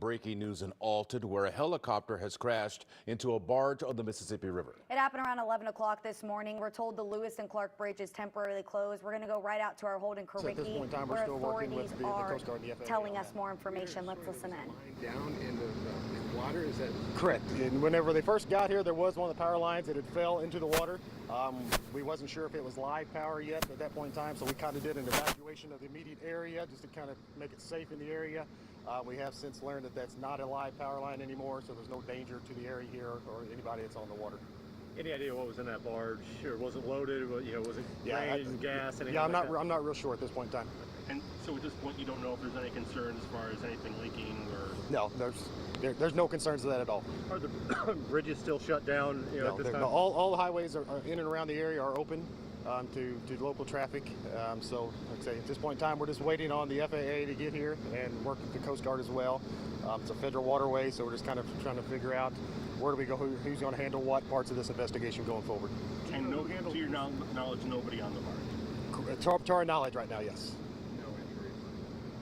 breaking news in Alton, where a helicopter has crashed into a barge on the Mississippi River. It happened around 11 o'clock this morning. We're told the Lewis and Clark Bridge is temporarily closed. We're going to go right out to our Holden Korwicki, where authorities are telling us more information. Let's listen in. Down in the water, is that correct? And whenever they first got here, there was one of the power lines that had fell into the water. We wasn't sure if it was live power yet at that point in time, so we kind of did an evacuation of the immediate area just to kind of make it safe in the area. We have since learned that that's not a live power line anymore, so there's no danger to the area here or anybody that's on the water. Any idea what was in that barge? Or was it loaded? Was it grain, gas, anything? Yeah, I'm like not real sure at this point in time. And so at this point, you don't know if there's any concern as far as anything leaking or? No, there's no concerns of that at all. Are the bridges still shut down? No, at this time? all the highways are in and around the area are open to local traffic. So, like I say, at this point in time, we're just waiting on the FAA to get here and work with the Coast Guard as well. It's a federal waterway, so we're just kind of trying to figure out where do we go, who's going to handle what parts of this investigation going forward. And to your knowledge, nobody on the barge? To our knowledge right now, yes. no injuries?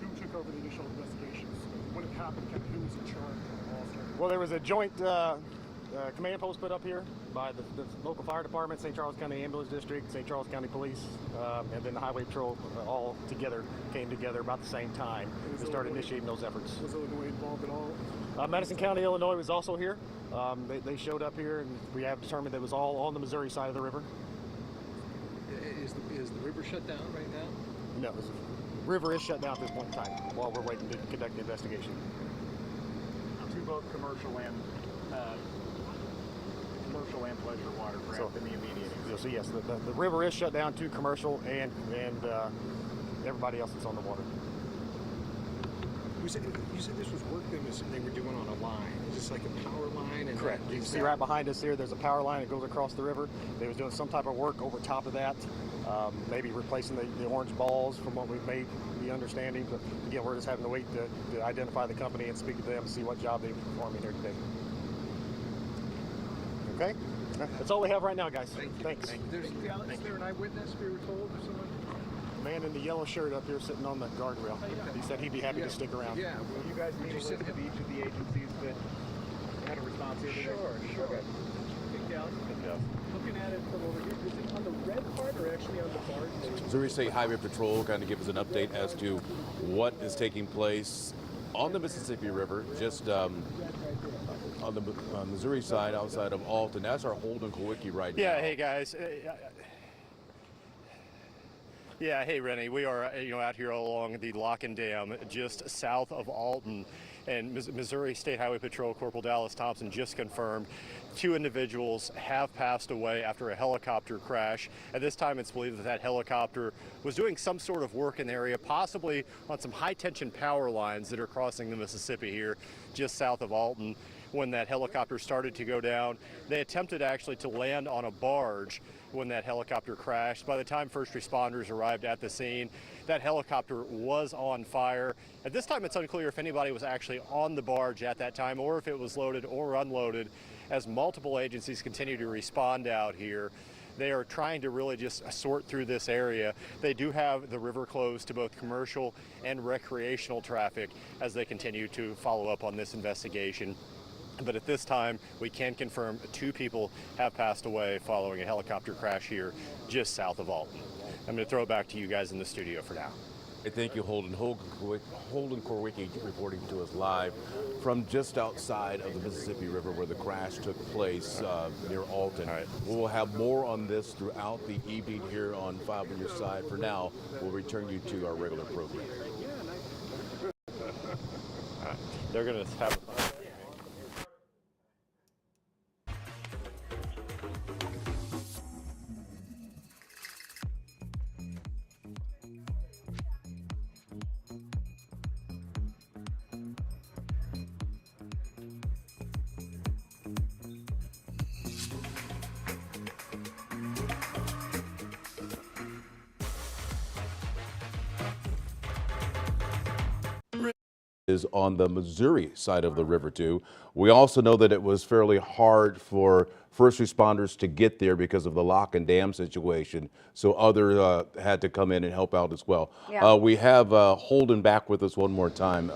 Who took over the initial investigations? When it happened, kind of who was in charge of all of Well, there was a joint command post put up here by the local fire department, St. Charles County Ambulance District, St. Charles County Police, and then the Highway Patrol all together came together about the same time to start initiating those efforts. Was Illinois involved at all? Madison County, Illinois was also here. They showed up here, and we have determined that it was all on the Missouri side of the river. Is the river shut down right now? No, the river is shut down at this point in time while we're waiting to conduct the investigation. To both commercial and pleasure watercraft in the immediate area. So yes, the river is shut down to commercial and everybody else that's on the water. You said this was work they were doing on a line. Is this like a power line? And correct. You can see right behind us here, there's a power line that goes across the river. They was doing some type of work over top of that, maybe replacing the orange balls from what we've made the understanding. But again, we're just having to wait to identify the company and speak to them and see what job they're performing here today. Okay? That's all we have right now, guys. Thanks. Is there an eyewitness, we were told, or someone? The man in the yellow shirt up here sitting on the guardrail. He said he'd be happy to stick around. Yeah. Will you guys meet with each of the agencies that had a response here today? Sure. Okay. Looking at it from over here, is it on the red part or actually on the barge? Missouri State Highway Patrol kind of give us an update as to what is taking place on the Mississippi River, just on the Missouri side outside of Alton. That's our Holden Korwicki right now. Yeah, hey guys. Yeah, hey Rennie, we are out here along the Locken Dam just south of Alton, and Missouri State Highway Patrol Corporal Dallas Thompson just confirmed 2 individuals have passed away after a helicopter crash. At this time, it's believed that helicopter was doing some sort of work in the area, possibly on some high-tension power lines that are crossing the Mississippi here just south of Alton. When that helicopter started to go down, they attempted actually to land on a barge when that helicopter crashed. By the time first responders arrived at the scene, that helicopter was on fire. At this time, it's unclear if anybody was actually on the barge at that time or if it was loaded or unloaded. As multiple agencies continue to respond out here, they are trying to really just sort through this area. They do have the river closed to both commercial and recreational traffic as they continue to follow up on this investigation. But at this time, we can confirm 2 people have passed away following a helicopter crash here just south of Alton. I'm going to throw it back to you guys in the studio for now. Hey, thank you, Holden. Holden Korwicki reporting to us live from just outside of the Mississippi River where the crash took place near Alton. Right. We'll have more on this throughout the evening here on 5 on Your Side. For now, we'll return you to our regular program. They're going to have is on the Missouri side of the river too. We also know that it was fairly hard for first responders to get there because of the lock and dam situation. So others had to come in and help out as well. Yeah. We have Holden back with us one more time.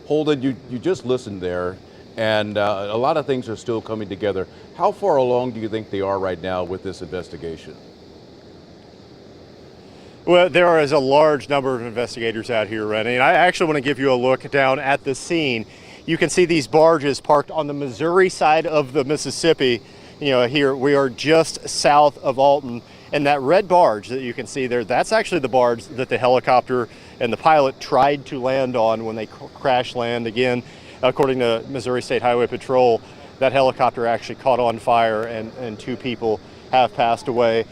Holden, you just listened there, and a lot of things are still coming together. How far along do you think they are right now with this investigation? Well, there is a large number of investigators out here, Rennie, and I actually want to give you a look down at the scene. You can see these barges parked on the Missouri side of the Mississippi. You know, here we are just south of Alton, and that red barge that you can see there, that's actually the barge that the helicopter and the pilot tried to land on when they crash land. Again, according to Missouri State Highway Patrol, that helicopter actually caught on fire and 2 people have passed away.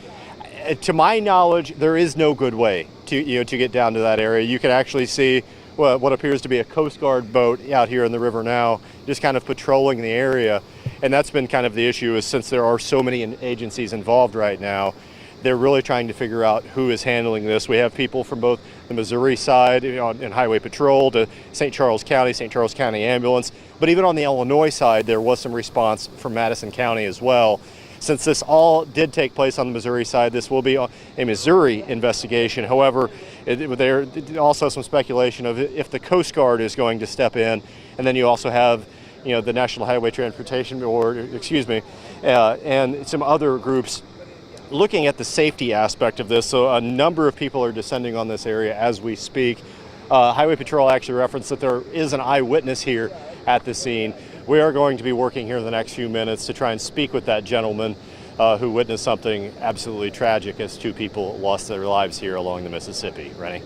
To my knowledge, there is no good way to get down to that area. You can actually see what appears to be a Coast Guard boat out here in the river now, just kind of patrolling the area. And that's been kind of the issue, is since there are so many agencies involved right now, they're really trying to figure out who is handling this. We have people from both the Missouri side in Highway Patrol to St. Charles County Ambulance, but even on the Illinois side, there was some response from Madison County as well. Since this all did take place on the Missouri side, this will be a Missouri investigation. However, there also some speculation of if the Coast Guard is going to step in, and then you also have, the National Highway Transportation Board, and some other groups looking at the safety aspect of this. So a number of people are descending on this area as we speak. Highway Patrol actually referenced that there is an eyewitness here at the scene. We are going to be working here in the next few minutes to try and speak with that gentleman who witnessed something absolutely tragic as 2 people lost their lives here along the Mississippi. Rennie?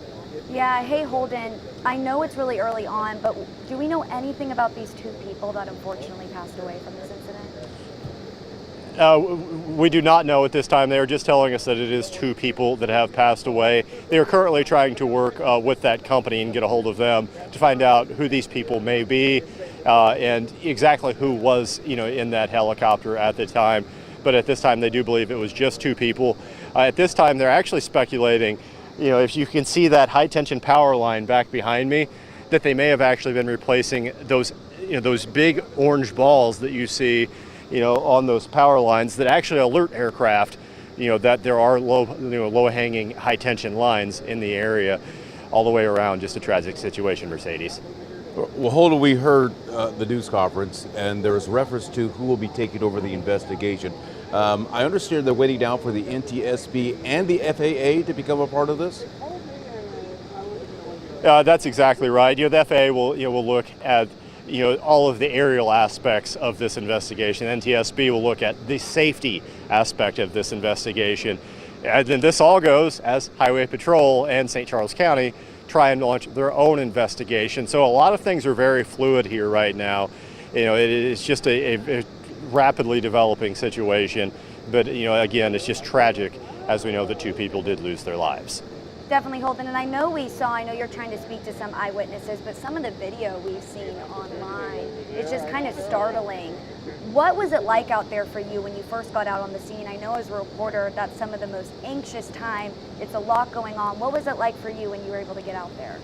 Yeah, hey Holden, I know it's really early on, but do we know anything about these 2 people that unfortunately passed away from this incident? We do not know at this time. They are just telling us that it is 2 people that have passed away. They are currently trying to work with that company and get a hold of them to find out who these people may be and exactly who was, in that helicopter at the time. But at this time, they do believe it was just 2 people. At this time, they're actually speculating, if you can see that high tension power line back behind me, that they may have actually been replacing those, those big orange balls that you see on those power lines that actually alert aircraft, that there are low-hanging high-tension lines in the area all the way around. Just a tragic situation, Mercedes. Well, Holden, we heard the news conference, and there was reference to who will be taking over the investigation. I understand they're waiting now for the NTSB and the FAA to become a part of this? That's exactly right. The FAA will look at all of the aerial aspects of this investigation. NTSB will look at the safety aspect of this investigation. And then this all goes as Highway Patrol and St. Charles County try and launch their own investigation. So a lot of things are very fluid here right now. It's just a rapidly developing situation. But, again, it's just tragic, as we know that 2 people did lose their lives. Definitely, Holden, and I know you're trying to speak to some eyewitnesses, but some of the video we've seen online, it's just kind of startling. What was it like out there for you when you first got out on the scene? I know as a reporter, that's some of the most anxious time. It's a lot going on. What was it like for you when you were able to get out there?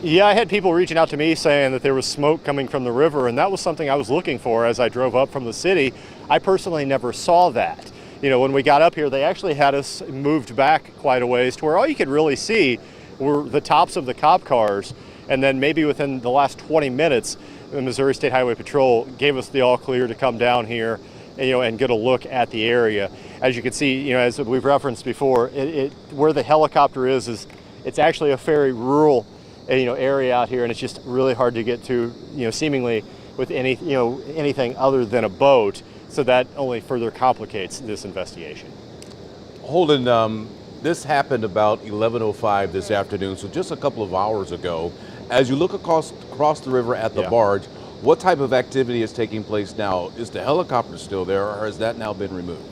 Yeah, I had people reaching out to me saying that there was smoke coming from the river, and that was something I was looking for as I drove up from the city. I personally never saw that. When we got up here, they actually had us moved back quite a ways to where all you could really see were the tops of the cop cars. And then maybe within the last 20 minutes, the Missouri State Highway Patrol gave us the all clear to come down here, and get a look at the area. As you can see, as we've referenced before, where the helicopter is it's actually a very rural, area out here, and it's just really hard to get to, seemingly with anything other than a boat. So that only further complicates this investigation. Holden, this happened about 11:05 this afternoon, so just a couple of hours ago. As you look across the river at the barge, what type of activity is taking place now? Is the helicopter still there, or has that now been removed?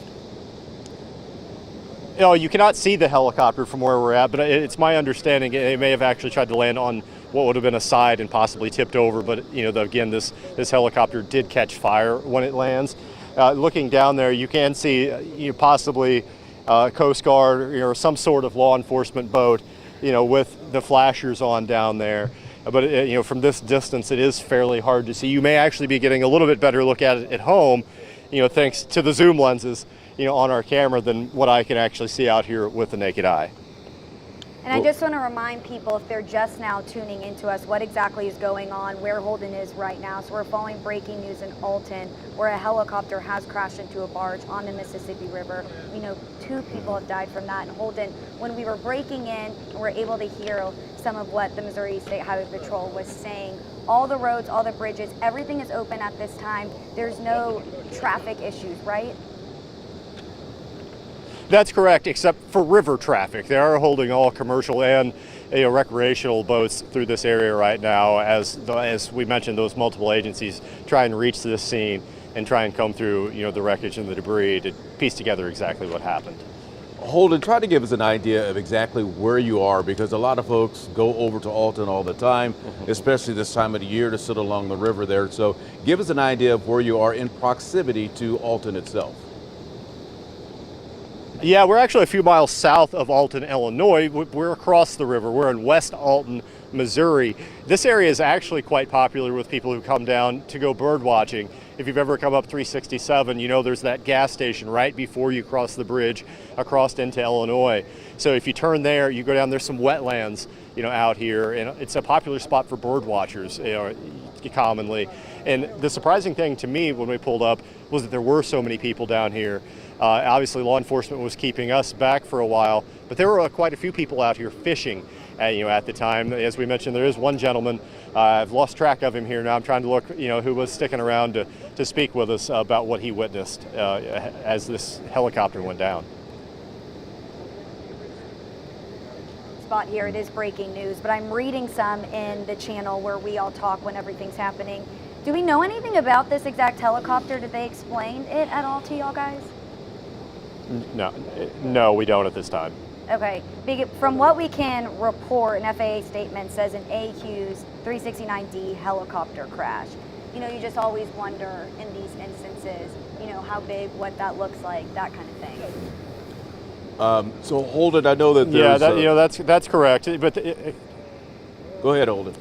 You cannot see the helicopter from where we're at, but it's my understanding they may have actually tried to land on what would have been a side and possibly tipped over. But again, this helicopter did catch fire when it lands. Looking down there, you can see possibly Coast Guard or some sort of law enforcement boat, with the flashers on down there. But you know, from this distance, it is fairly hard to see. You may actually be getting a little bit better look at it at home, you know, thanks to the zoom lenses, you know, on our camera than what I can actually see out here with the naked eye. And I just want to remind people, if they're just now tuning into us, what exactly is going on, where Holden is right now. So we're following breaking news in Alton, where a helicopter has crashed into a barge on the Mississippi River. We know 2 people have died from that. And Holden, when we were breaking in, we were able to hear some of what the Missouri State Highway Patrol was saying. All the roads, all the bridges, everything is open at this time. There's no traffic issues, right? That's correct, except for river traffic. They are holding all commercial and recreational boats through this area right now, as we mentioned, those multiple agencies try and reach this scene and try and come through, you know, the wreckage and the debris to piece together exactly what happened. Holden, try to give us an idea of exactly where you are, because a lot of folks go over to Alton all the time, especially this time of the year, to sit along the river there. So give us an idea of where you are in proximity to Alton itself. Yeah, we're actually a few miles south of Alton, Illinois. We're across the river. We're in West Alton, Missouri. This area is actually quite popular with people who come down to go bird watching. If you've ever come up 367, you know there's that gas station right before you cross the bridge across into Illinois. So if you turn there, you go down, there's some wetlands, you know, out here, and it's a popular spot for bird watchers, you know, commonly. And the surprising thing to me when we pulled up was that there were so many people down here. Obviously, law enforcement was keeping us back for a while, but there were quite a few people out here fishing, you know, at the time. As we mentioned, there is one gentleman. I've lost track of him here now. I'm trying to look, you know, who was sticking around to speak with us about what he witnessed as this helicopter went down. Spot here, it is breaking news, but I'm reading some in the channel where we all talk when everything's happening. Do we know anything about this exact helicopter? Did they explain it at all to y'all guys? No, we don't at this time. Okay, from what we can report, an FAA statement says an AQ's 369D helicopter crash. You know, you just always wonder in these instances, you know, how big, what that looks like, that kind of thing. So Holden, I know that there's... Yeah, you know, that's correct. But go ahead, Holden.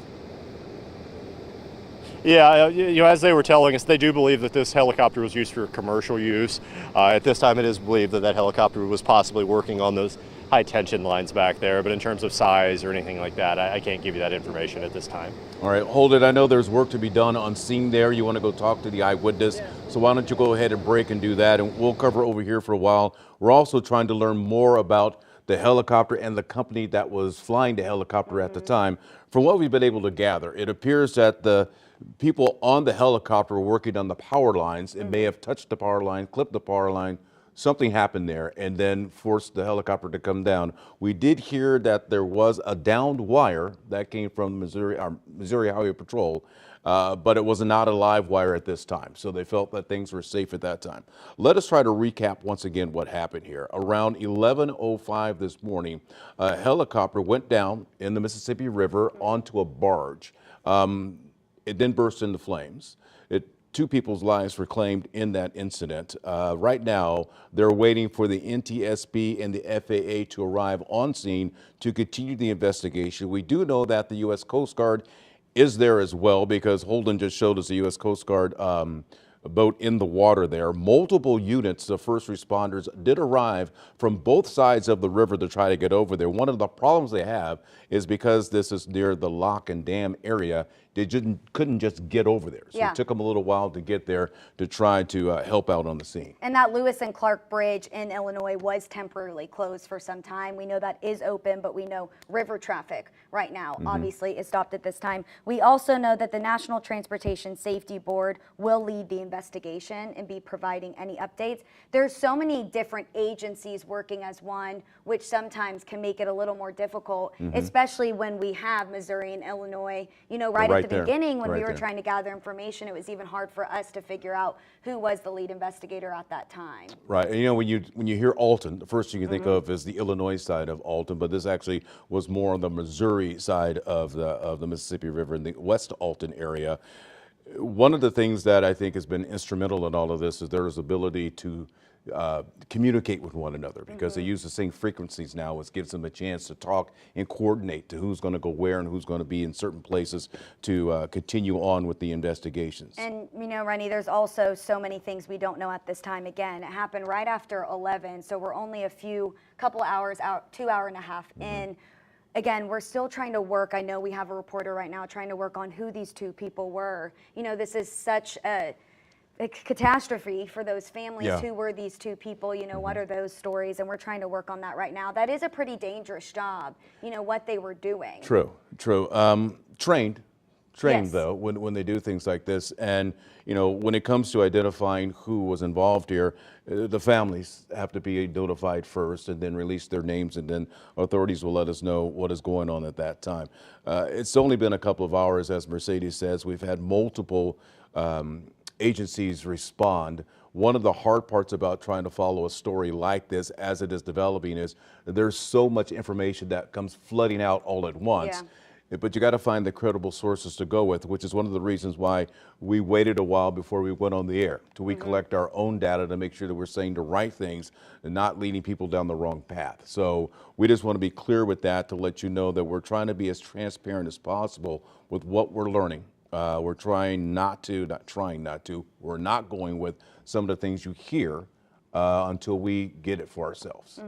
Yeah, you know, as they were telling us, they do believe that this helicopter was used for commercial use. At this time, it is believed that that helicopter was possibly working on those high tension lines back there, but in terms of size or anything like that, I can't give you that information at this time. All right, Holden, I know there's work to be done on scene there. You want to go talk to the eyewitness, so why don't you go ahead and break and do that, and we'll cover over here for a while. We're also trying to learn more about the helicopter and the company that was flying the helicopter at the time. From what we've been able to gather, it appears that the people on the helicopter were working on the power lines. It may have touched the power line, clipped the power line. Something happened there and then forced the helicopter to come down. We did hear that there was a downed wire that came from Missouri Highway Patrol, but it was not a live wire at this time. So they felt that things were safe at that time. Let us try to recap once again what happened here. Around 11:05 this morning, a helicopter went down in the Mississippi River onto a barge. It then burst into flames. 2 people's lives were claimed in that incident. Right now, they're waiting for the NTSB and the FAA to arrive on scene to continue the investigation. We do know that the U.S. Coast Guard is there as well, because Holden just showed us the U.S. Coast Guard boat in the water there. Multiple units of first responders did arrive from both sides of the river to try to get over there. One of the problems they have is because this is near the lock and dam area, they couldn't just get over there. So Yeah. it took them a little while to get there to try to help out on the scene. And that Lewis and Clark Bridge in Illinois was temporarily closed for some time. We know that is open, but we know river traffic right now obviously is stopped at this time. We also know that the National Transportation Safety Board will lead the investigation and be providing any updates. There's so many different agencies working as one, which sometimes can make it a little more difficult, especially when we have Missouri and Illinois, you know, right at the there. beginning when Right we were there. trying to gather information, it was even hard for us to figure out who was the lead investigator at that time. Right, and you know, when you hear Alton, the first thing you think of is the Illinois side of Alton, but this actually was more on the Missouri side of the Mississippi River in the West Alton area. One of the things that I think has been instrumental in all of this is their ability to communicate with one another, because they use the same frequencies now, which gives them a chance to talk and coordinate to who's going to go where and who's going to be in certain places to continue on with the investigations. And you know, Rennie, there's also so many things we don't know at this time. Again, it happened right after 11, so we're only couple hours out, 2.5 hours in. Again, we're still trying to work. I know we have a reporter right now trying to work on who these two people were. You know, this is such a catastrophe for those families. Yeah. Who were these two people? You know, what are those stories? And we're trying to work on that right now. That is a pretty dangerous job, you know, what they were doing. True. Trained Yes. though, when they do things like this. And, you know, when it comes to identifying who was involved here, the families have to be notified first and then release their names, and then authorities will let us know what is going on at that time. It's only been a couple of hours, as Mercedes says. We've had multiple agencies respond. One of the hard parts about trying to follow a story like this as it is developing is there's so much information that comes flooding out all at once. But you got to find the credible sources to go with, which is one of the reasons why we waited a while before we went on the air, till we collect our own data to make sure that we're saying the right things and not leading people down the wrong path. So we just want to be clear with that, to let you know that we're trying to be as transparent as possible with what we're learning. We're we're not going with some of the things you hear until we get it for ourselves.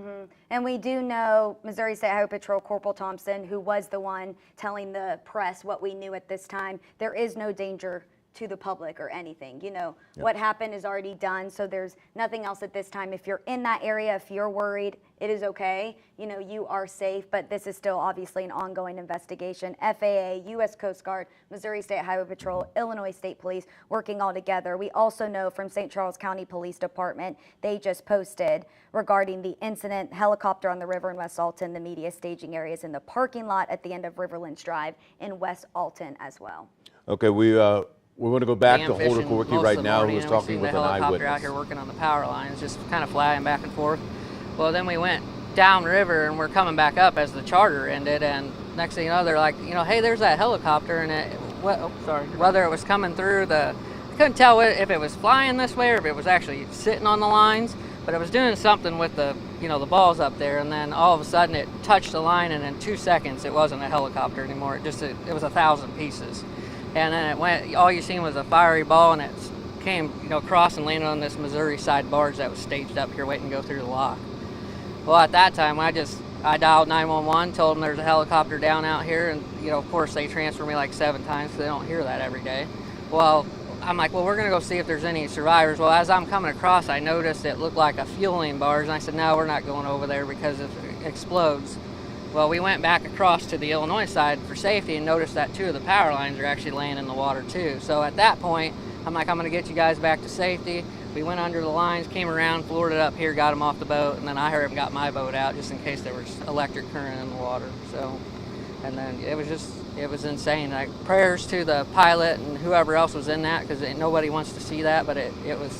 And we do know Missouri State Highway Patrol Corporal Thompson, who was the one telling the press what we knew at this time. There is no danger to the public or anything. You know, what happened is already done, so there's nothing else at this time. If you're in that area, if you're worried, it is okay. You know, you are safe, but this is still obviously an ongoing investigation. FAA, U.S. Coast Guard, Missouri State Highway Patrol, Illinois State Police working all together. We also know from St. Charles County Police Department, they just posted regarding the incident, helicopter on the river in West Alton, the media staging areas in the parking lot at the end of Riverlands Drive in West Alton as well. Okay, we're going to go back to Holder fishing Corky most right of the now, morning, who was and we talking seen with the an helicopter out eyewitness. here working on the power lines, just kind of flying back and forth. Well, then we went downriver and we're coming back up as the charter ended, and next thing you know, they're like, you know, hey, there's that helicopter, and whether it was coming through I couldn't tell if it was flying this way or if it was actually sitting on the lines, but it was doing something with the balls up there, and then all of a sudden it touched the line, and in 2 seconds it wasn't a helicopter anymore. It was 1,000 pieces. And then it went, all you seen was a fiery ball, and it came, across and landed on this Missouri side barge that was staged up here waiting to go through the lock. Well, at that time, I dialed 911, told them there's a helicopter down out here, and, of course, they transfer me like 7 times, so they don't hear that every day. Well, I'm like, well, we're going to go see if there's any survivors. Well, as I'm coming across, I noticed it looked like a fueling barge, and I said, no, we're not going over there because if it explodes. Well, we went back across to the Illinois side for safety and noticed that 2 of the power lines are actually laying in the water too. So at that point, I'm like, I'm gonna get you guys back to safety. We went under the lines, came around, floored it up here, got them off the boat, and then I hurried and got my boat out just in case there was electric current in the water. So, and then it was insane. Like, prayers to the pilot and whoever else was in that, because nobody wants to see that, but it was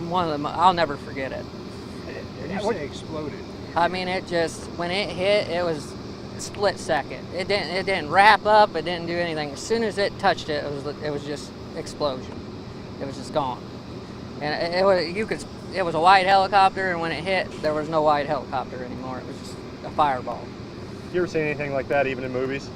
one of them, I'll never forget it. When you say exploded, I mean, when it hit, it was a split second. It didn't wrap up. It didn't do anything. As soon as it touched it, it was just explosion. It was just gone. And it was a white helicopter, and when it hit, there was no white helicopter anymore. It was just a fireball. You ever seen anything like that, even in movies?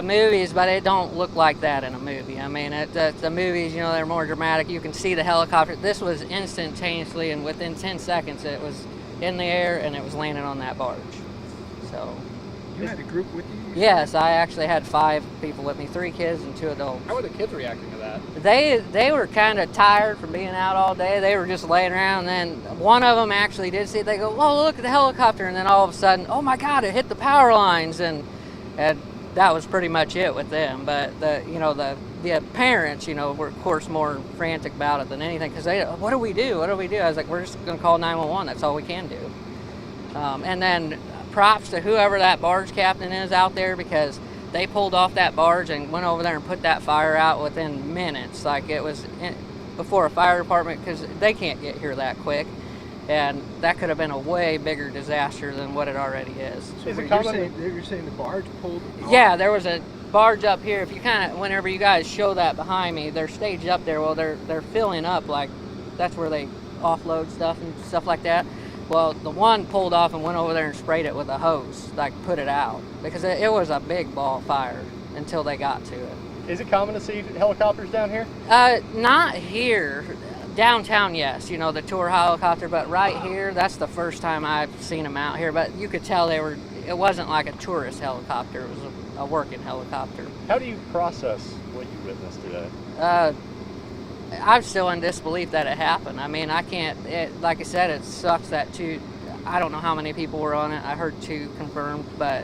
Movies, but it don't look like that in a movie. I mean, the movies, they're more dramatic. You can see the helicopter. This was instantaneously, and within 10 seconds, it was in the air and it was landing on that barge. So you had a group with you? yes, I actually had 5 people with me, 3 kids and 2 adults. How were the kids reacting to that? They were kind of tired from being out all day. They were just laying around, and then one of them actually did see it. They go, oh, look at the helicopter, and then all of a sudden, oh my God, it hit the power lines, and that was pretty much it with them. But the parents, were of course more frantic about it than anything, because what do we do? What do we do? I was like, we're just going to call 911. That's all we can do. And then props to whoever that barge captain is out there, because they pulled off that barge and went over there and put that fire out within minutes. Like, it was before a fire department, because they can't get here that quick. and that could have been a way bigger disaster than what it already is. Is it common? You're saying the barge pulled? Yeah, there was a barge up here. If you whenever you guys show that behind me, they're staged up there. Well, they're filling up, like that's where they offload stuff and stuff like that. Well, the one pulled off and went over there and sprayed it with a hose, like put it out, because it was a big ball of fire until they got to it. Is it common to see helicopters down here? Not here. Downtown, yes, the tour helicopter, but right here, that's the first time I've seen them out here. But you could tell it wasn't like a tourist helicopter, it was a working helicopter. How do you process what you witnessed today? I'm still in disbelief that it happened. I mean, I can't, like I said, it sucks that I don't know how many people were on it. I heard 2 confirmed, but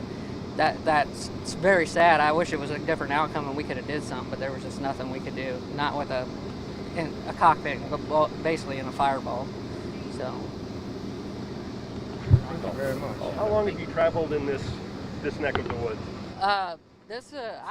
that's very sad. I wish it was a different outcome and we could have did something, but there was just nothing we could do. Not with a cockpit, but basically in a fireball. So. Thank you very much. How long have you traveled in this neck of the woods? I've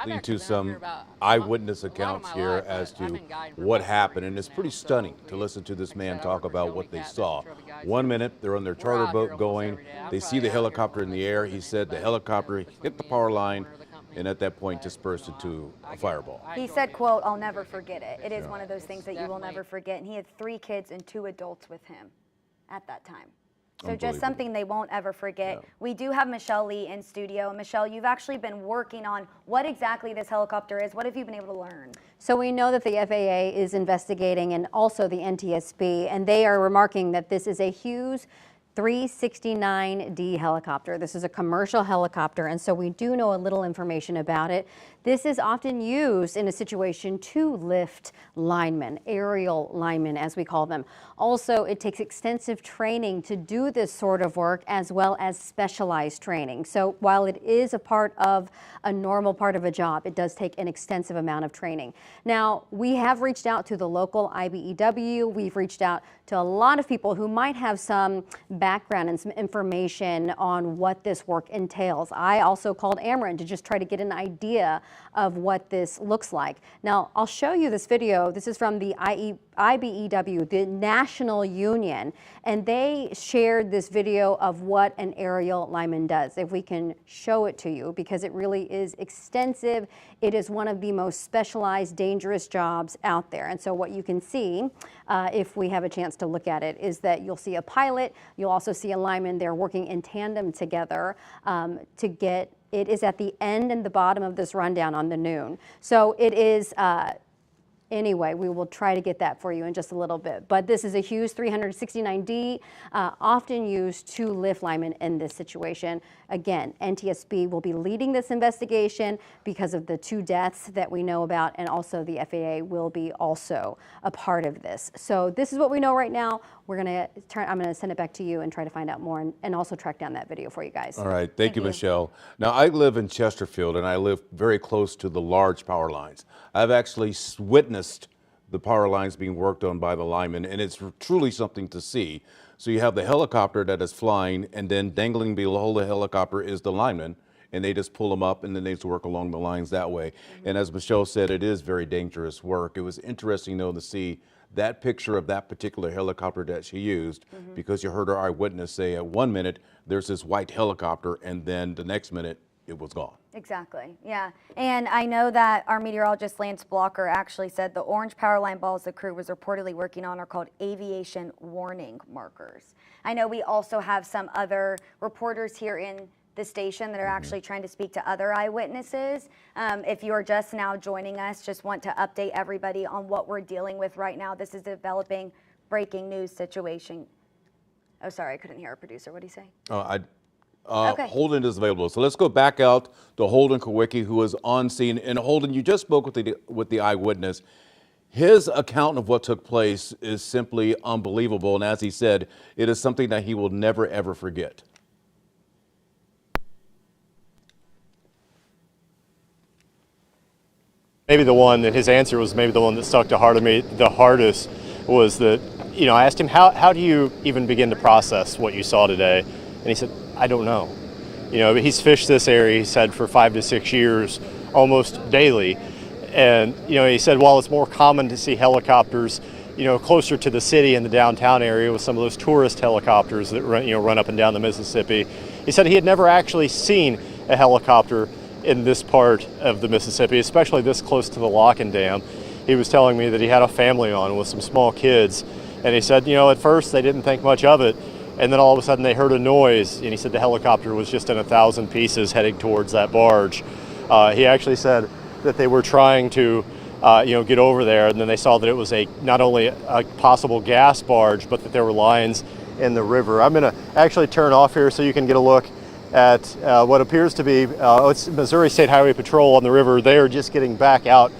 Leading actually to been out some here about eyewitness a lot of accounts my here life, as but I've to been guiding for what about 40 happened, and years it's pretty now, so stunning to we- listen to this like I man said, talk over about Shelby what they Cat, saw. Trophy guys, 1 so minute they're on their we're charter out here boat almost going, every day. I'm they see probably the out here helicopter in the air. He said the helicopter hit the power line, owner of the company, and at that point but, dispersed you know, into I a get- fireball. I He enjoy said, being quote, out "I'll here. never forget it." It is one of those things that you will never definitely- forget. And he had 3 kids and 2 adults with him at that time. So just Unbelievable. something they won't ever forget. Yeah. We do have Michelle Lee in studio. And Michelle, you've actually been working on what exactly this helicopter is. What have you been able to learn? So we know that the FAA is investigating, and also the NTSB, and they are remarking that this is a Hughes 369D helicopter. This is a commercial helicopter, and so we do know a little information about it. This is often used in a situation to lift linemen, aerial linemen as we call them. Also, it takes extensive training to do this sort of work, as well as specialized training. So while it is a normal part of a job, it does take an extensive amount of training. Now, we have reached out to the local IBEW. We've reached out to a lot of people who might have some background and some information on what this work entails. I also called Ameren to just try to get an idea of what this looks like. Now, I'll show you this video. This is from the IBEW, the National Union, and they shared this video of what an aerial lineman does. If we can show it to you, because it really is extensive. It is one of the most specialized, dangerous jobs out there. And so what you can see, if we have a chance to look at it, is that you'll see a pilot, you'll also see a lineman. They're working in tandem together to get. It is at the end and the bottom of this rundown on the noon. So it is, anyway, we will try to get that for you in just a little bit. But this is a Hughes 369D, often used to lift linemen in this situation. Again, NTSB will be leading this investigation because of the 2 deaths that we know about, and also the FAA will be also a part of this. So this is what we know right now. I'm gonna send it back to you and try to find out more, and also track down that video for you guys. All right, thank you, Michelle. Now, I live in Chesterfield, and I live very close to the large power lines. I've actually witnessed the power lines being worked on by the linemen, and it's truly something to see. So you have the helicopter that is flying, and then dangling below the helicopter is the lineman, and they just pull them up, and then they just work along the lines that way. And as Michelle said, it is very dangerous work. It was interesting, though, to see that picture of that particular helicopter that she used, because you heard her eyewitness say at 1 minute there's this white helicopter, and then the next minute it was gone. Exactly, yeah. And I know that our meteorologist Lance Blocker actually said the orange power line balls the crew was reportedly working on are called aviation warning markers. I know we also have some other reporters here in the station that are actually trying to speak to other eyewitnesses. If you are just now joining us, just want to update everybody on what we're dealing with right now. This is a developing breaking news situation. Oh, sorry, I couldn't hear our producer. What did he say? Okay. Holden is available. So let's go back out to Holden Kowicki, who is on scene. And Holden, you just spoke with the eyewitness. His account of what took place is simply unbelievable. And as he said, it is something that he will never, ever forget. Maybe the one that his answer was maybe the one that stuck to heart of me the hardest was that, I asked him, how do you even begin to process what you saw today? And he said, I don't know. He's fished this area, he said, for 5 to 6 years, almost daily. And, he said, while it's more common to see helicopters closer to the city in the downtown area with some of those tourist helicopters that run up and down the Mississippi. He said he had never actually seen a helicopter in this part of the Mississippi, especially this close to the Locken Dam. He was telling me that he had a family on with some small kids, and he said, at first they didn't think much of it, and then all of a sudden they heard a noise, and he said the helicopter was just in 1,000 pieces heading towards that barge. He actually said that they were trying to get over there, and then they saw that it was not only a possible gas barge, but that there were lines in the river. I'm going to actually turn off here so you can get a look at what appears to be it's Missouri State Highway Patrol on the river. They are just getting back out,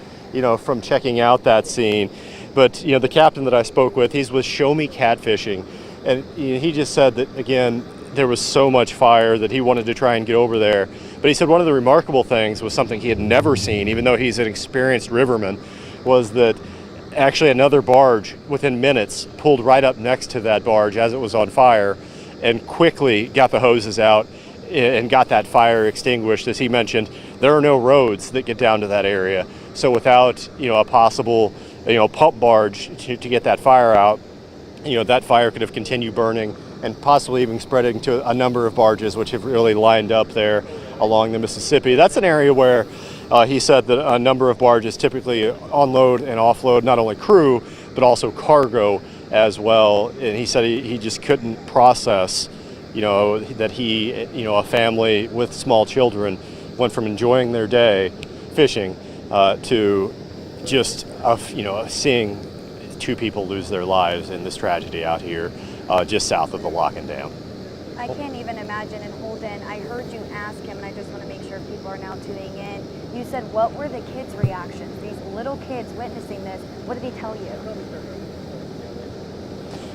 from checking out that scene. But the captain that I spoke with, he's with Show Me Catfishing, and he just said that again there was so much fire that he wanted to try and get over there. But he said one of the remarkable things was something he had never seen, even though he's an experienced riverman, was that actually another barge within minutes pulled right up next to that barge as it was on fire and quickly got the hoses out and got that fire extinguished. As he mentioned, there are no roads that get down to that area. So without, a possible, pump barge to get that fire out, that fire could have continued burning and possibly even spreading to a number of barges which have really lined up there along the Mississippi. That's an area where he said that a number of barges typically unload and offload not only crew, but also cargo as well. And he said he just couldn't process that he, a family with small children went from enjoying their day fishing to just, seeing two people lose their lives in this tragedy out here just south of the Locken Dam. I can't even imagine. And Holden, I heard you ask him, and I just want to make sure people are now tuning in. You said, what were the kids' reactions? These little kids witnessing this, what did he tell you?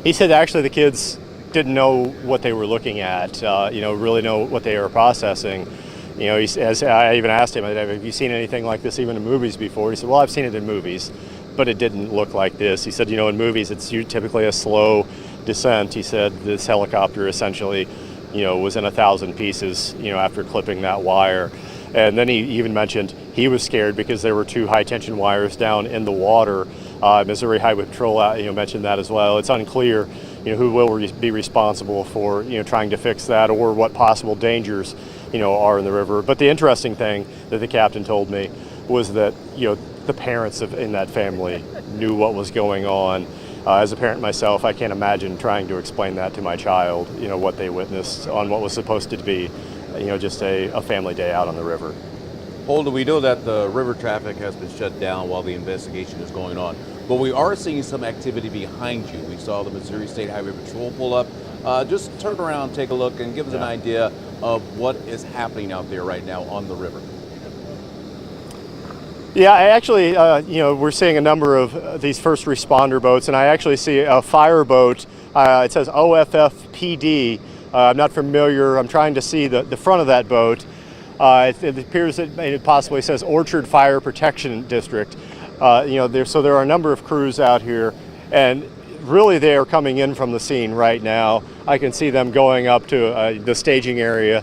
He said actually the kids didn't know what they were looking at, really know what they were processing. As I even asked him, have you seen anything like this even in movies before? He said, well, I've seen it in movies, but it didn't look like this. He said, in movies, it's typically a slow descent. He said this helicopter essentially, was in 1,000 pieces, after clipping that wire. And then he even mentioned he was scared because there were 2 high-tension wires down in the water. Missouri Highway Patrol, mentioned that as well. It's unclear, who will be responsible for, trying to fix that or what possible dangers, are in the river. But the interesting thing that the captain told me was that, the parents in that family knew what was going on. As a parent myself, I can't imagine trying to explain that to my child, what they witnessed on what was supposed to be, just a family day out on the river. Holden, we know that the river traffic has been shut down while the investigation is going on, but we are seeing some activity behind you. We saw the Missouri State Highway Patrol pull up. Just turn around, take a look, and give us an idea of what is happening out there right now on the river. Yeah, I actually, we're seeing a number of these first responder boats, and I actually see a fire boat. It says OFFPD. I'm not familiar. I'm trying to see the front of that boat. It appears that it possibly says Orchard Fire Protection District. So there are a number of crews out here, and really they are coming in from the scene right now. I can see them going up to the staging area,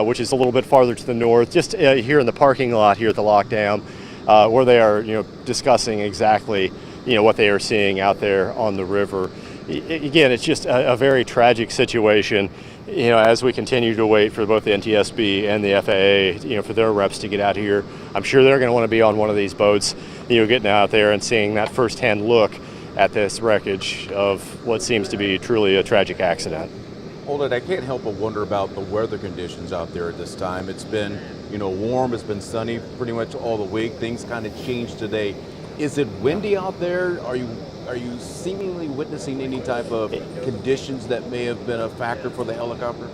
which is a little bit farther to the north, just here in the parking lot here at the Lock Dam, where they are, discussing exactly, what they are seeing out there on the river. Again, it's just a very tragic situation, as we continue to wait for both the NTSB and the FAA, for their reps to get out here. I'm sure they're going to want to be on one of these boats, getting out there and seeing that firsthand look at this wreckage of what seems to be truly a tragic accident. Holden, I can't help but wonder about the weather conditions out there at this time. It's been, warm, it's been sunny pretty much all the week. Things kind of changed today. Is it windy out there? Are you seemingly witnessing any type of conditions that may have been a factor for the helicopter?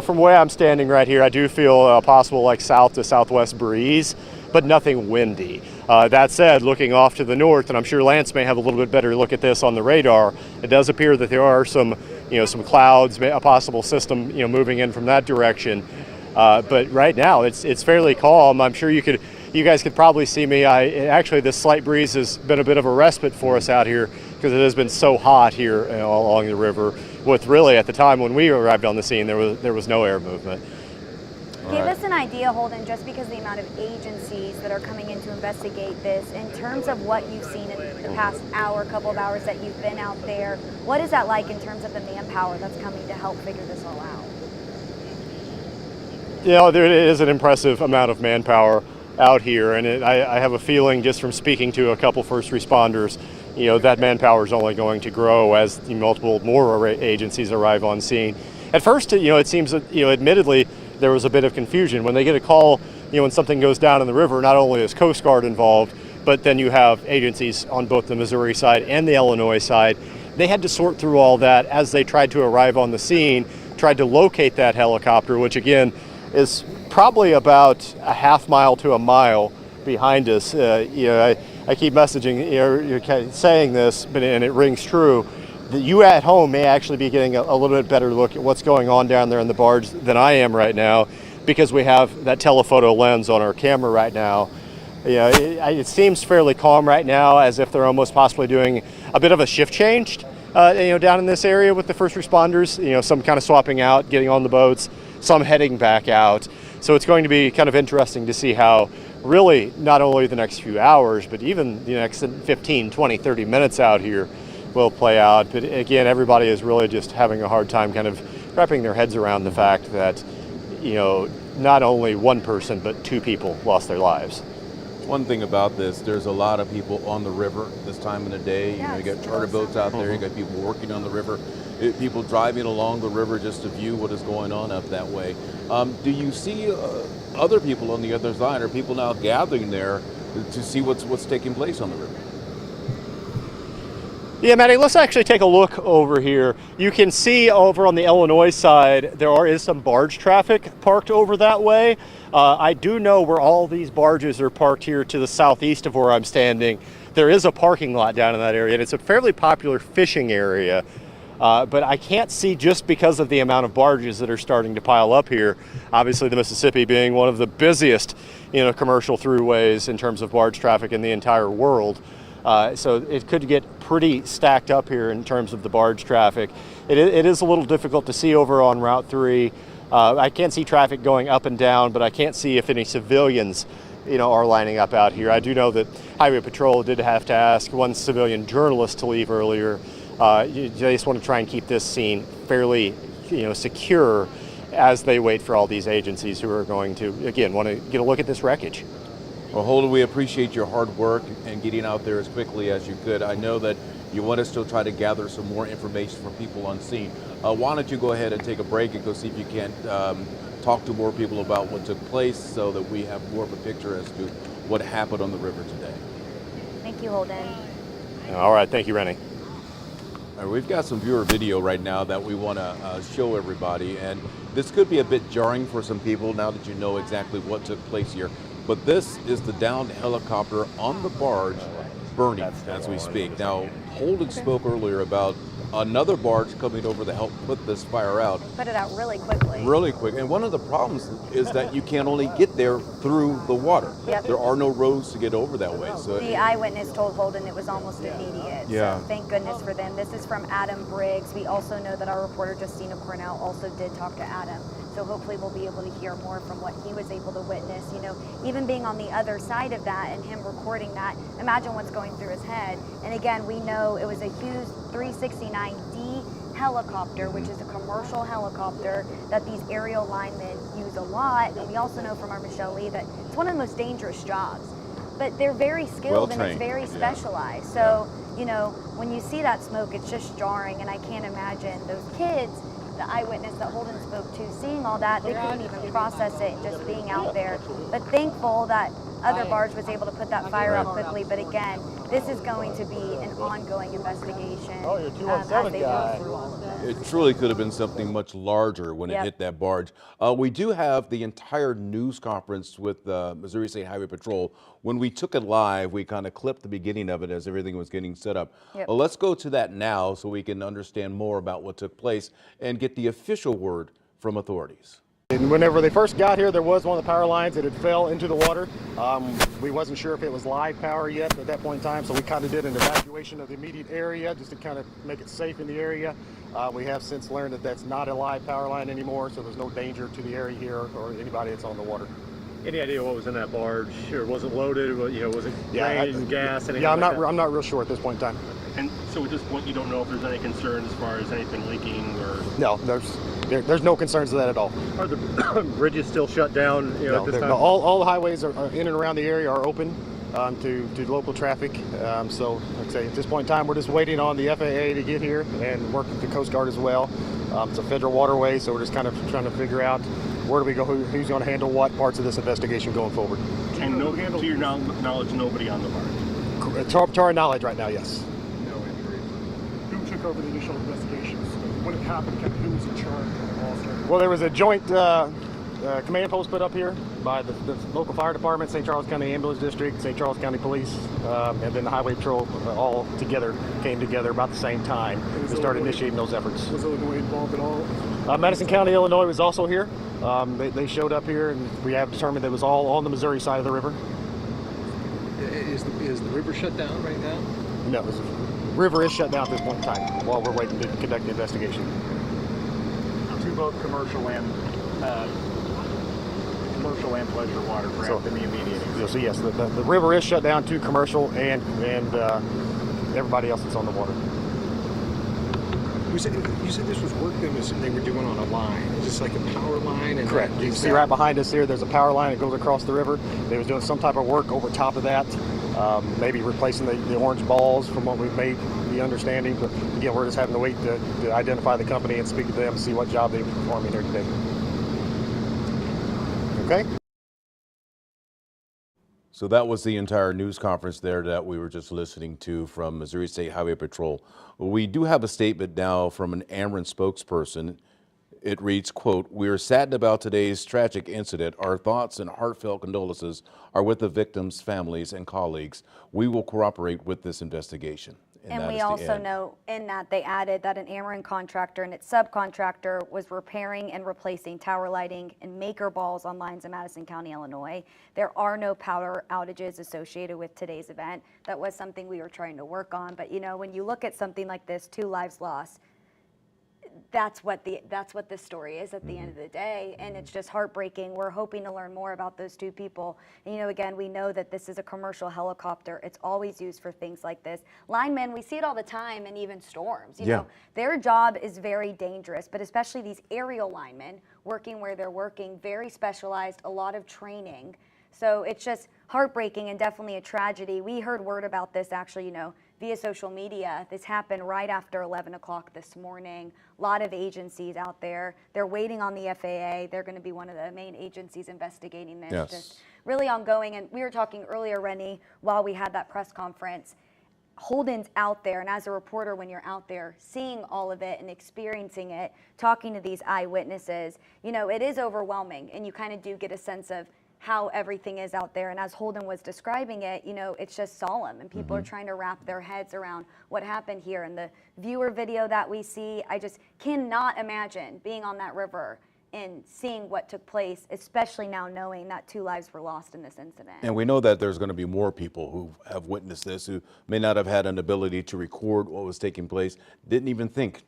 From where I'm standing right here, I do feel a possible south to southwest breeze, but nothing windy. That said, looking off to the north, and I'm sure Lance may have a little bit better look at this on the radar, it does appear that there are some clouds, a possible system, moving in from that direction. But right now, it's fairly calm. I'm sure you guys could probably see me. Actually, this slight breeze has been a bit of a respite for us out here because it has been so hot here along the river. With really, at the time when we arrived on the scene, there was no air movement. Give us an idea, Holden, just because of the amount of agencies that are coming in to investigate this, in terms of what you've seen in the past hour, couple of hours that you've been out there. What is that like in terms of the manpower that's coming to help figure this all out? You know, there is an impressive amount of manpower out here, and I have a feeling just from speaking to a couple first responders, you know, that manpower is only going to grow as multiple more agencies arrive on scene. At first, you know, it seems that, you know, admittedly, there was a bit of confusion. When they get a call, you know, when something goes down in the river, not only is Coast Guard involved, but then you have agencies on both the Missouri side and the Illinois side. They had to sort through all that as they tried to arrive on the scene, tried to locate that helicopter, which again is probably about a half mile to a mile behind us. You know, I keep messaging, you know, you're kind of saying this, but and it rings true, that you at home may actually be getting a little bit better look at what's going on down there in the barge than I am right now, because we have that telephoto lens on our camera right now. You know, it seems fairly calm right now, as if they're almost possibly doing a bit of a shift change, you know, down in this area with the first responders. You know, some kind of swapping out, getting on the boats, some heading back out. So it's going to be kind of interesting to see how really not only the next few hours, but even the next 15, 20, 30 minutes out here will play out. But again, everybody is really just having a hard time kind of wrapping their heads around the fact that, you know, not only one person, but two people lost their lives. One thing about this, there's a lot of people on the river this time of the day. You know, you got charter boats out there, you got people working on the river, people driving along the river just to view what is going on up that way. Do you see other people on the other side? Are people now gathering there to see what's taking place on the river? Yeah, Maddie, let's actually take a look over here. You can see over on the Illinois side, there is some barge traffic parked over that way. I do know where all these barges are parked here to the southeast of where I'm standing. There is a parking lot down in that area, and it's a fairly popular fishing area. But I can't see, just because of the amount of barges that are starting to pile up here. Obviously, the Mississippi being one of the busiest, you know, commercial throughways in terms of barge traffic in the entire world. So it could get pretty stacked up here in terms of the barge traffic. It is a little difficult to see over on Route 3. I can see traffic going up and down, but I can't see if any civilians, you know, are lining up out here. I do know that Highway Patrol did have to ask one civilian journalist to leave earlier. They just want to try and keep this scene fairly, you know, secure as they wait for all these agencies who are going to, again, want to get a look at this wreckage. Well, Holden, we appreciate your hard work and getting out there as quickly as you could. I know that you want to still try to gather some more information from people on scene. Why don't you go ahead and take a break and go see if you can't talk to more people about what took place, so that we have more of a picture as to what happened on the river today. Thank you, Holden. All right, thank you, Rennie. All right, we've got some viewer video right now that we want to show everybody, and this could be a bit jarring for some people now that you know exactly what took place here. But this is the downed helicopter on the barge burning as we speak. Now, Holden spoke earlier about another barge coming over to help put this fire out. Put it out really quickly. Really quick. And one of the problems is that you can only get there through the water. Yep. There are no roads to get over that way. So The eyewitness told Holden it was almost immediate. Yeah. So thank goodness for them. This is from Adam Briggs. We also know that our reporter Justina Cornell also did talk to Adam. So hopefully we'll be able to hear more from what he was able to witness. You know, even being on the other side of that and him recording that, imagine what's going through his head. And again, we know it was a Hughes 369D helicopter, which is a commercial helicopter that these aerial linemen use a lot. And we also know from our Michelle Lee that it's one of the most dangerous jobs. But they're very skilled and it's very specialized. So, you know, when you see that smoke, it's just jarring. And I can't imagine those kids, the eyewitness that Holden spoke to, seeing all that, they couldn't even process it just being out there. But thankful that other barge was able to put that fire out quickly. But again, this is going to be an ongoing investigation. Oh, you're 217 guy. it truly could have been something much larger when it hit that barge. We do have the entire news conference with Missouri State Highway Patrol. When we took it live, we kind of clipped the beginning of it as everything was getting set up. Well, let's go to that now so we can understand more about what took place and get the official word from authorities. And whenever they first got here, there was one of the power lines that had fell into the water. We wasn't sure if it was live power yet at that point in time, so we kind of did an evacuation of the immediate area just to kind of make it safe in the area. We have since learned that that's not a live power line anymore, so there's no danger to the area here or anybody that's on the water. Any idea what was in that barge? Or was it loaded? Was it grain, gas, anything Yeah, like that? I'm not real sure at this point in time. And so at this point, you don't know if there's any concern as far as anything leaking or... No, there's no concerns of that at all. Are the bridges still shut down at this time? No, all the highways are in and around the area are open to local traffic. So, like I say, at this point in time, we're just waiting on the FAA to get here and work with the Coast Guard as well. It's a federal waterway, so we're just kind of trying to figure out where do we go, who's going to handle what parts of this investigation going forward. And to your knowledge, nobody on the barge? To our knowledge right now, yes. No injuries. Who took over the initial investigations? When it happened, who was in charge of all this? Well, there was a joint command post put up here by the local fire department, St. Charles County Ambulance District, St. Charles County Police, and then the Highway Patrol all together came together about the same time and started initiating those efforts. Was Illinois involved at all? Madison County, Illinois was also here. They showed up here, and we have determined that it was all on the Missouri side of the river. Is the river shut down right now? No, the river is shut down at this point in time while we're waiting to conduct the investigation. To both commercial and pleasure watercraft in the immediate area. So yes, the river is shut down to commercial and everybody else that's on the water. You said this was work they were doing on a line. Is this like a power line? And correct. You can see right behind us here, there's a power line that goes across the river. They was doing some type of work over top of that, maybe replacing the orange balls from what we've made the understanding. But again, we're just having to wait to identify the company and speak to them and see what job they're performing here today. Okay? So that was the entire news conference there that we were just listening to from Missouri State Highway Patrol. We do have a statement now from an Ameren spokesperson. It reads, quote, "We are saddened about today's tragic incident. Our thoughts and heartfelt condolences are with the victims' families and colleagues. We will cooperate with this investigation." And we also know in that they added that an Ameren contractor and its subcontractor was repairing and replacing tower lighting and maker balls on lines in Madison County, Illinois. There are no power outages associated with today's event. That was something we were trying to work on. But you know, when you look at something like this, 2 lives lost, that's what this story is at the end of the day, and it's just heartbreaking. We're hoping to learn more about those 2 people. And, you know, again, we know that this is a commercial helicopter. It's always used for things like this. Linemen, we see it all the time, and even storms. You know, their job is very dangerous, but especially these aerial linemen working where they're working, very specialized, a lot of training. So it's just heartbreaking and definitely a tragedy. We heard word about this actually, you know, via social media. This happened right after 11 o'clock this morning. A lot of agencies out there. They're waiting on the FAA. They're going to be one of the main agencies investigating this. Yes. Just really ongoing. And we were talking earlier, Rennie, while we had that press conference, Holden's out there, and as a reporter, when you're out there seeing all of it and experiencing it, talking to these eyewitnesses, you know, it is overwhelming, and you kind of do get a sense of how everything is out there. And as Holden was describing it, you know, it's just solemn, and people are trying to wrap their heads around what happened here. And the viewer video that we see, I just cannot imagine being on that river and seeing what took place, especially now knowing that 2 lives were lost in this incident. And we know that there's going to be more people who have witnessed this, who may not have had an ability to record what was taking place, didn't even think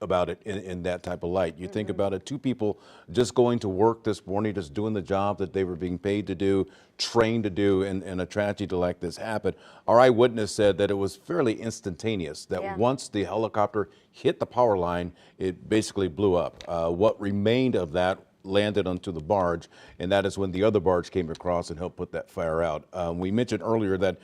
about it in that type of light. You think about it, 2 people just going to work this morning, just doing the job that they were being paid to do, trained to do, and a tragedy like this happened. Our eyewitness said that it was fairly instantaneous, that once the helicopter hit the power line, it basically blew up. What remained of that landed onto the barge, and that is when the other barge came across and helped put that fire out. We mentioned earlier that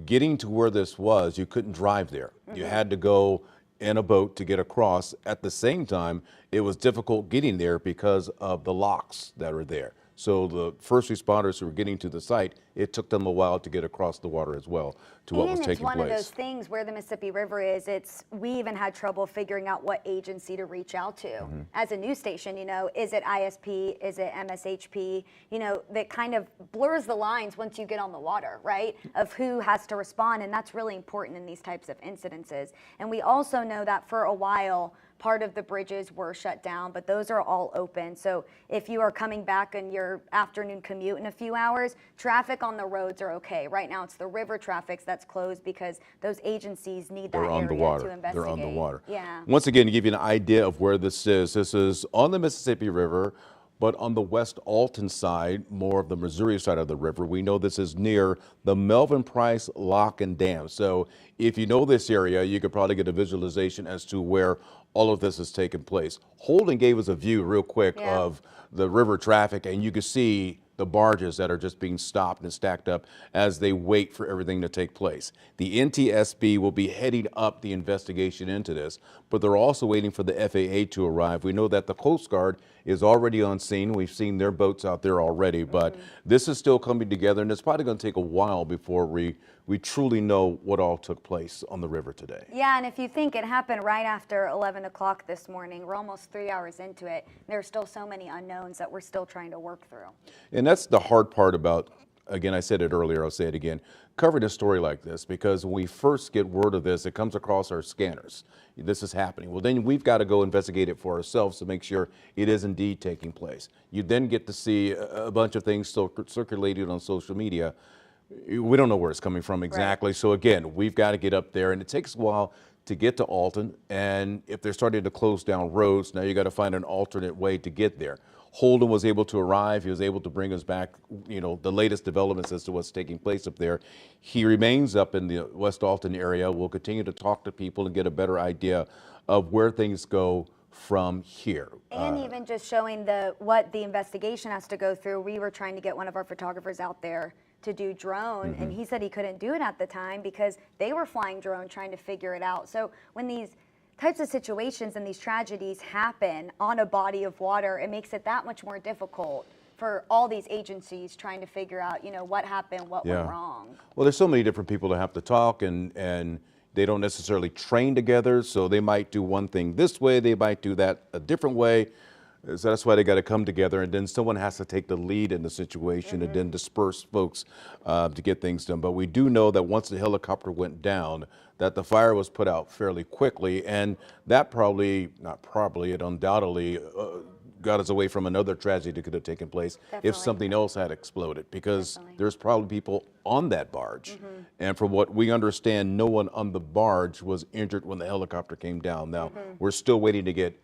getting to where this was, you couldn't drive there. You had to go in a boat to get across. At the same time, it was difficult getting there because of the locks that are there. So the first responders who were getting to the site, it took them a while to get across the water as well to what was taking place. And it's one of those things where the Mississippi River is, we even had trouble figuring out what agency to reach out to. As a news station, you know, is it ISP, is it MSHP? You know, that kind of blurs the lines once you get on the water, right? Of who has to respond, and that's really important in these types of incidences. And we also know that for a while, part of the bridges were shut down, but those are all open. So if you are coming back in your afternoon commute in a few hours, traffic on the roads are okay. Right now it's the river traffic that's closed because those agencies need that They're on area the water. to investigate. They're on the water. Yeah. Once again, to give you an idea of where this is on the Mississippi River, but on the West Alton side, more of the Missouri side of the river. We know this is near the Melvin Price Lock and Dam. So if you know this area, you could probably get a visualization as to where all of this is taking place. Holden gave us a view real quick of the river traffic, and you can see the barges that are just being stopped and stacked up as they wait for everything to take place. The NTSB will be heading up the investigation into this, but they're also waiting for the FAA to arrive. We know that the Coast Guard is already on scene. We've seen their boats out there already, but this is still coming together, and it's probably going to take a while before we truly know what all took place on the river today. Yeah, and if you think it happened right after 11 o'clock this morning, we're almost 3 hours into it. There's still so many unknowns that we're still trying to work through. And that's the hard part about, again, I said it earlier, I'll say it again, covering a story like this, because when we first get word of this, it comes across our scanners. This is happening. Well, then we've got to go investigate it for ourselves to make sure it is indeed taking place. You then get to see a bunch of things circulated on social media. We don't know where it's coming from exactly. Right. So again, we've got to get up there, and it takes a while to get to Alton. And if they're starting to close down roads, now you got to find an alternate way to get there. Holden was able to arrive. He was able to bring us back, the latest developments as to what's taking place up there. He remains up in the West Alton area. We'll continue to talk to people and get a better idea of where things go from here. And even just showing what the investigation has to go through. We were trying to get one of our photographers out there to do drone, and he said he couldn't do it at the time because they were flying drone trying to figure it out. So when these types of situations and these tragedies happen on a body of water, it makes it that much more difficult for all these agencies trying to figure out, what happened, what went wrong. Well, there's so many different people that have to talk, and they don't necessarily train together, so they might do one thing this way, they might do that a different way. So that's why they got to come together, and then someone has to take the lead in the situation and then disperse folks to get things done. But we do know that once the helicopter went down, that the fire was put out fairly quickly, and that it undoubtedly got us away from another tragedy that could have taken place if something else had exploded, because there's probably people on that barge. And from what we understand, no one on the barge was injured when the helicopter came down. Now, we're still waiting to get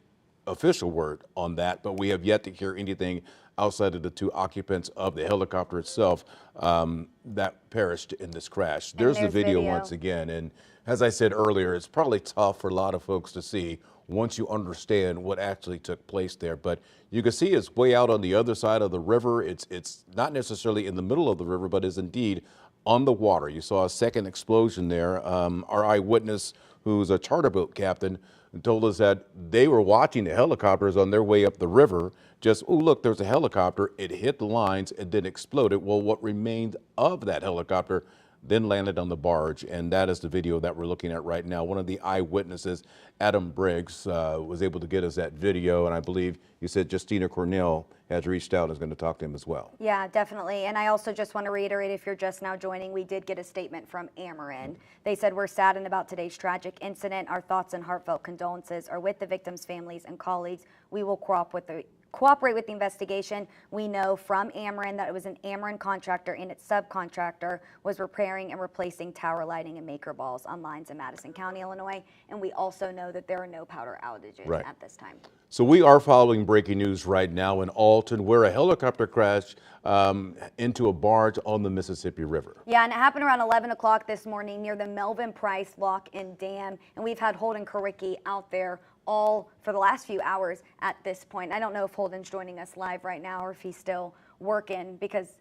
official word on that, but we have yet to hear anything outside of the two occupants of the helicopter itself that perished in this crash. There's the video once again, and as I said earlier, it's probably tough for a lot of folks to see once you understand what actually took place there. But you can see it's way out on the other side of the river. It's not necessarily in the middle of the river, but is indeed on the water. You saw a second explosion there. Our eyewitness, who's a charter boat captain, told us that they were watching the helicopters on their way up the river. Just, oh, look, there's a helicopter. It hit the lines and then exploded. Well, what remained of that helicopter then landed on the barge, and that is the video that we're looking at right now. One of the eyewitnesses, Adam Briggs, was able to get us that video, and I believe you said Justina Cornell has reached out and is going to talk to him as well. Yeah, definitely. And I also just want to reiterate, if you're just now joining, we did get a statement from Ameren. They said, we're saddened about today's tragic incident. Our thoughts and heartfelt condolences are with the victims' families and colleagues. We will cooperate with the investigation. We know from Ameren that it was an Ameren contractor and its subcontractor was repairing and replacing tower lighting and maker balls on lines in Madison County, Illinois. And we also know that there are no powder outages at this time. So we are following breaking news right now in Alton, where a helicopter crashed into a barge on the Mississippi River. Yeah, and it happened around 11 o'clock this morning near the Melvin Price Lock and Dam. And we've had Holden Karicki out there all for the last few hours at this point. I don't know if Holden's joining us live right now or if he's still working because...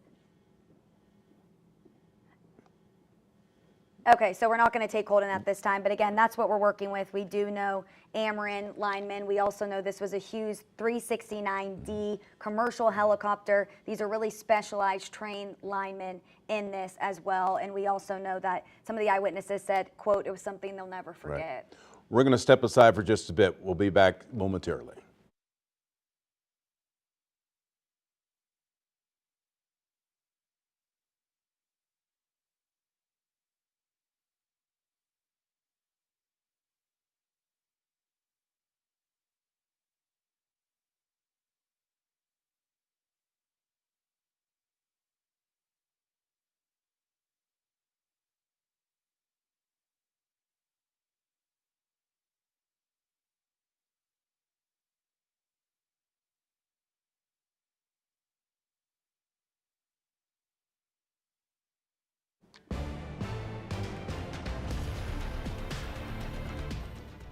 Okay, so we're not going to take Holden at this time, but again, that's what we're working with. We do know Ameren linemen. We also know this was a Hughes 369D commercial helicopter. These are really specialized trained linemen in this as well. And we also know that some of the eyewitnesses said, quote, it was something they'll never forget. Right. We're going to step aside for just a bit. We'll be back momentarily.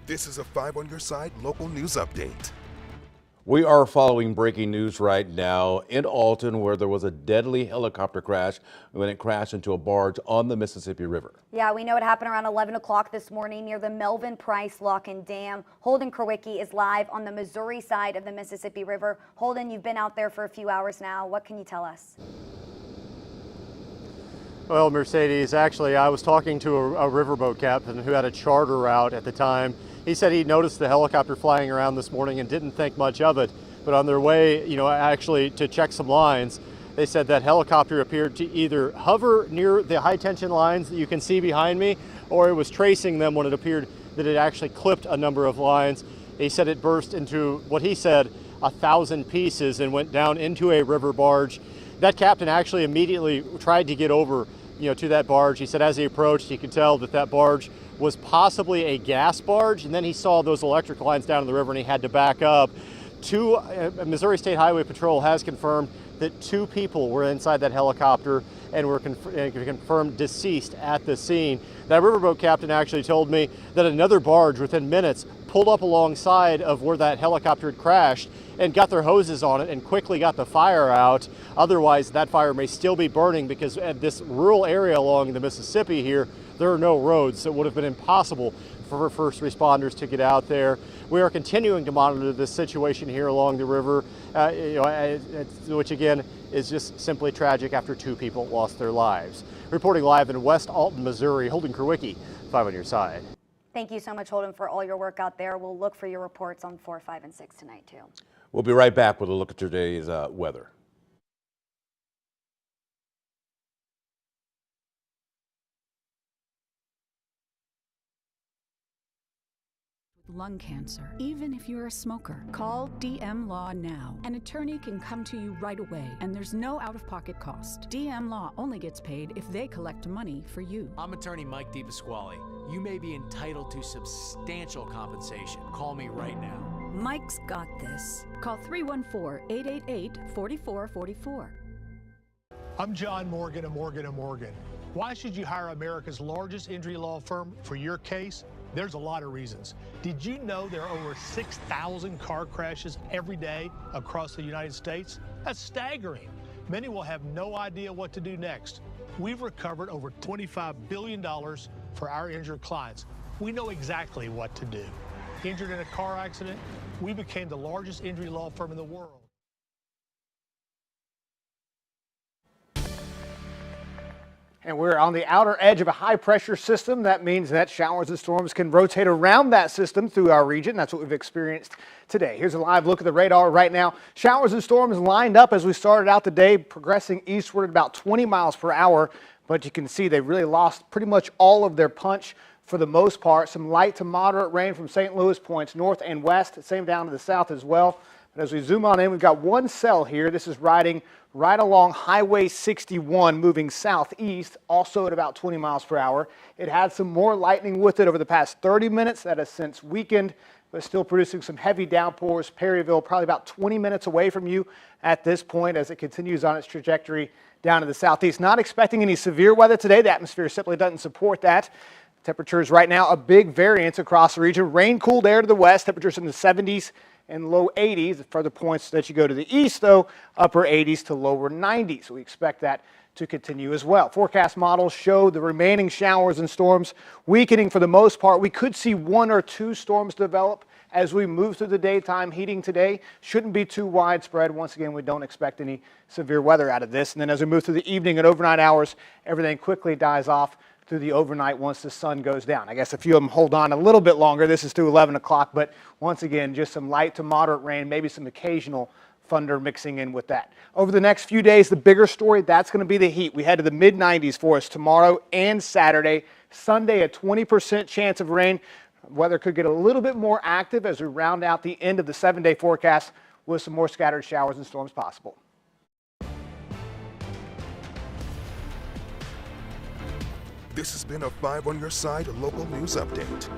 This is a 5 on your side local news update. We are following breaking news right now in Alton, where there was a deadly helicopter crash when it crashed into a barge on the Mississippi River. Yeah, we know it happened around 11 o'clock this morning near the Melvin Price Lock and Dam. Holden Krawicki is live on the Missouri side of the Mississippi River. Holden, you've been out there for a few hours now. What can you tell us? Well, Mercedes, actually, I was talking to a riverboat captain who had a charter route at the time. He said he noticed the helicopter flying around this morning and didn't think much of it. But on their way, actually to check some lines, they said that helicopter appeared to either hover near the high tension lines that you can see behind me, or it was tracing them when it appeared that it actually clipped a number of lines. He said it burst into what he said 1,000 pieces and went down into a river barge. That captain actually immediately tried to get over to that barge. He said as he approached, he could tell that barge was possibly a gas barge, and then he saw those electric lines down in the river and he had to back up. Missouri State Highway Patrol has confirmed that 2 people were inside that helicopter and were confirmed deceased at the scene. That riverboat captain actually told me that another barge within minutes pulled up alongside of where that helicopter had crashed and got their hoses on it and quickly got the fire out. Otherwise, that fire may still be burning because at this rural area along the Mississippi here, there are no roads, so it would have been impossible for first responders to get out there. We are continuing to monitor this situation here along the river, which again is just simply tragic after 2 people lost their lives. Reporting live in West Alton, Missouri, Holden Krawicki, 5 on your side. Thank you so much, Holden, for all your work out there. We'll look for your reports on 4, 5, and 6 tonight, too. We'll be right back with a look at today's weather. Lung cancer, even if you're a smoker. Call DM Law now. An attorney can come to you right away, and there's no out-of-pocket cost. DM Law only gets paid if they collect money for you. I'm attorney Mike DePasquale. You may be entitled to substantial compensation. Call me right now. Mike's got this. Call 314-888-4444. I'm John Morgan of Morgan & Morgan. Why should you hire America's largest injury law firm for your case? There's a lot of reasons. Did you know there are over 6,000 car crashes every day across the United States? That's staggering. Many will have no idea what to do next. We've recovered over $25 billion for our injured clients. We know exactly what to do. Injured in a car accident, we became the largest injury law firm in the world. And we're on the outer edge of a high-pressure system. That means that showers and storms can rotate around that system through our region. That's what we've experienced today. Here's a live look at the radar right now. Showers and storms lined up as we started out the day, progressing eastward at about 20 miles per hour. But you can see they really lost pretty much all of their punch for the most part. Some light to moderate rain from St. Louis points north and west, same down to the south as well. But as we zoom on in, we've got one cell here. This is riding right along Highway 61, moving southeast, also at about 20 miles per hour. It had some more lightning with it over the past 30 minutes. That has since weakened, but still producing some heavy downpours. Perryville, probably about 20 minutes away from you at this point as it continues on its trajectory down to the southeast. Not expecting any severe weather today. The atmosphere simply doesn't support that. Temperatures right now, a big variance across the region. Rain-cooled air to the west, temperatures in the 70s and low 80s. The further points that you go to the east, though, upper 80s to lower 90s. So we expect that to continue as well. Forecast models show the remaining showers and storms weakening for the most part. We could see 1 or 2 storms develop as we move through the daytime. Heating today shouldn't be too widespread. Once again, we don't expect any severe weather out of this. And then as we move through the evening and overnight hours, everything quickly dies off through the overnight once the sun goes down. I guess a few of them hold on a little bit longer. This is through 11 o'clock, but once again, just some light to moderate rain, maybe some occasional thunder mixing in with that. Over the next few days, the bigger story, that's going to be the heat. We head to the mid-90s for us tomorrow and Saturday. Sunday, a 20% chance of rain. Weather could get a little bit more active as we round out the end of the 7-day forecast with some more scattered showers and storms possible. This has been a 5 on your side local news update.